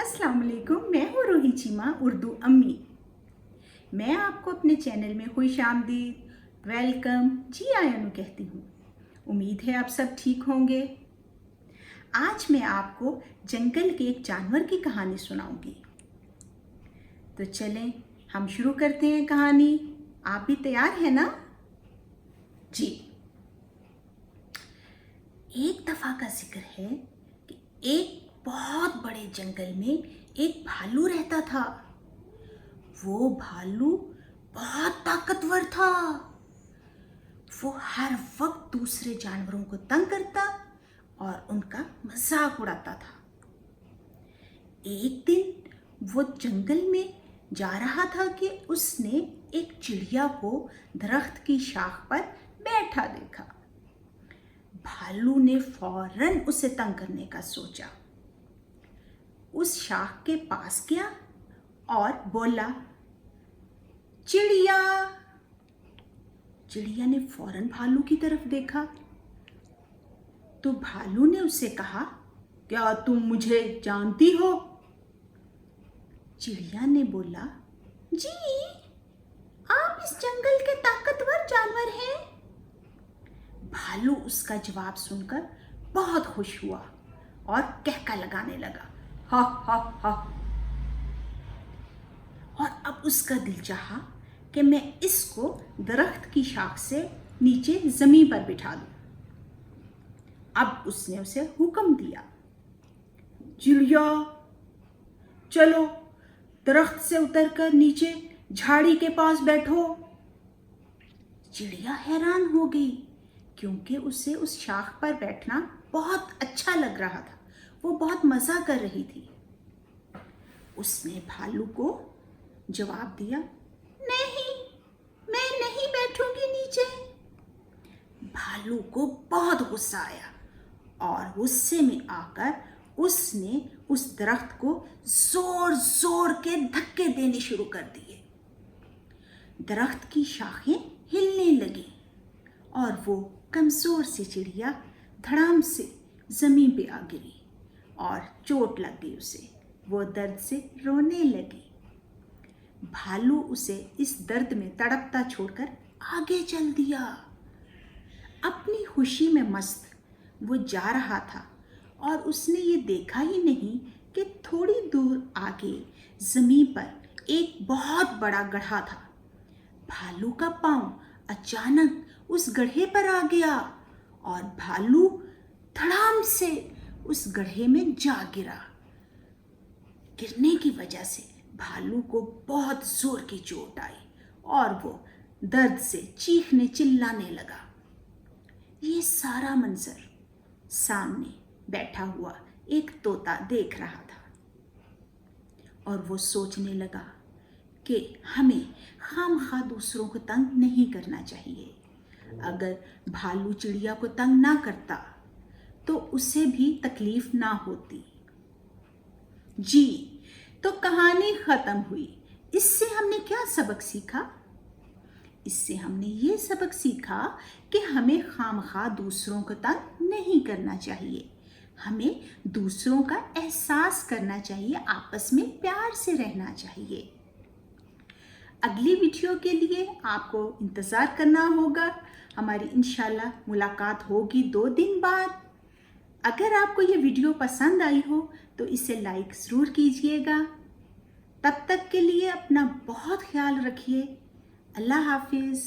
अस्सलाम वालेकुम, मैं हूँ रूही चीमा उर्दू अम्मी। मैं आपको अपने चैनल में खुश आमदीद, वेलकम, जी आयानु कहती हूँ। उम्मीद है आप सब ठीक होंगे। आज मैं आपको जंगल के एक जानवर की कहानी सुनाऊंगी। तो चलें हम शुरू करते हैं कहानी। आप भी तैयार हैं ना? जी। एक दफ़ा का जिक्र है कि एक बहुत बड़े जंगल में एक भालू रहता था। वो भालू बहुत ताकतवर था। वो हर वक्त दूसरे जानवरों को तंग करता और उनका मजाक उड़ाता था। एक दिन वो जंगल में जा रहा था कि उसने एक चिड़िया को दरख्त की शाख पर बैठा देखा। भालू ने फौरन उसे तंग करने का सोचा। उस शाख के पास गया और बोला, चिड़िया। चिड़िया ने फौरन भालू की तरफ देखा तो भालू ने उससे कहा, क्या तुम मुझे जानती हो? चिड़िया ने बोला, जी, आप इस जंगल के ताकतवर जानवर हैं। भालू उसका जवाब सुनकर बहुत खुश हुआ और कहका लगाने लगा, हा हा हा। और अब उसका दिल चाहा कि मैं इसको दरख्त की शाख से नीचे जमीन पर बिठा दूं। अब उसने उसे हुक्म दिया, चिड़िया, चलो दरख्त से उतरकर नीचे झाड़ी के पास बैठो। चिड़िया हैरान हो गई क्योंकि उसे उस शाख पर बैठना बहुत अच्छा लग रहा था। वो बहुत मज़ा कर रही थी। उसने भालू को जवाब दिया, नहीं, मैं नहीं बैठूंगी नीचे। भालू को बहुत गुस्सा आया और गुस्से में आकर उसने उस दरख्त को जोर जोर के धक्के देने शुरू कर दिए। दरख्त की शाखें हिलने लगी और वो कमजोर सी चिड़िया धड़ाम से जमीन पे आ गिरी और चोट लग गई उसे। वो दर्द से रोने लगी। भालू उसे इस दर्द में तड़पता छोड़कर आगे चल दिया। अपनी खुशी में मस्त वो जा रहा था और उसने ये देखा ही नहीं कि थोड़ी दूर आगे जमीन पर एक बहुत बड़ा गड्ढा था। भालू का पांव अचानक उस गड्ढे पर आ गया और भालू धड़ाम से उस गड्ढे में जा गिरा। गिरने की वजह से भालू को बहुत जोर की चोट आई और वो दर्द से चीखने चिल्लाने लगा। ये सारा मंजर सामने बैठा हुआ एक तोता देख रहा था और वो सोचने लगा कि हमें खामखा दूसरों को तंग नहीं करना चाहिए। अगर भालू चिड़िया को तंग ना करता तो उसे भी तकलीफ ना होती। जी, तो कहानी ख़त्म हुई। इससे हमने क्या सबक सीखा? इससे हमने ये सबक सीखा कि हमें खामखा दूसरों को तंग नहीं करना चाहिए। हमें दूसरों का एहसास करना चाहिए, आपस में प्यार से रहना चाहिए। अगली वीडियो के लिए आपको इंतज़ार करना होगा। हमारी इंशाल्लाह मुलाकात होगी 2 दिन बाद। अगर आपको ये वीडियो पसंद आई हो तो इसे लाइक ज़रूर कीजिएगा। तब तक के लिए अपना बहुत ख्याल रखिए। अल्लाह हाफिज़।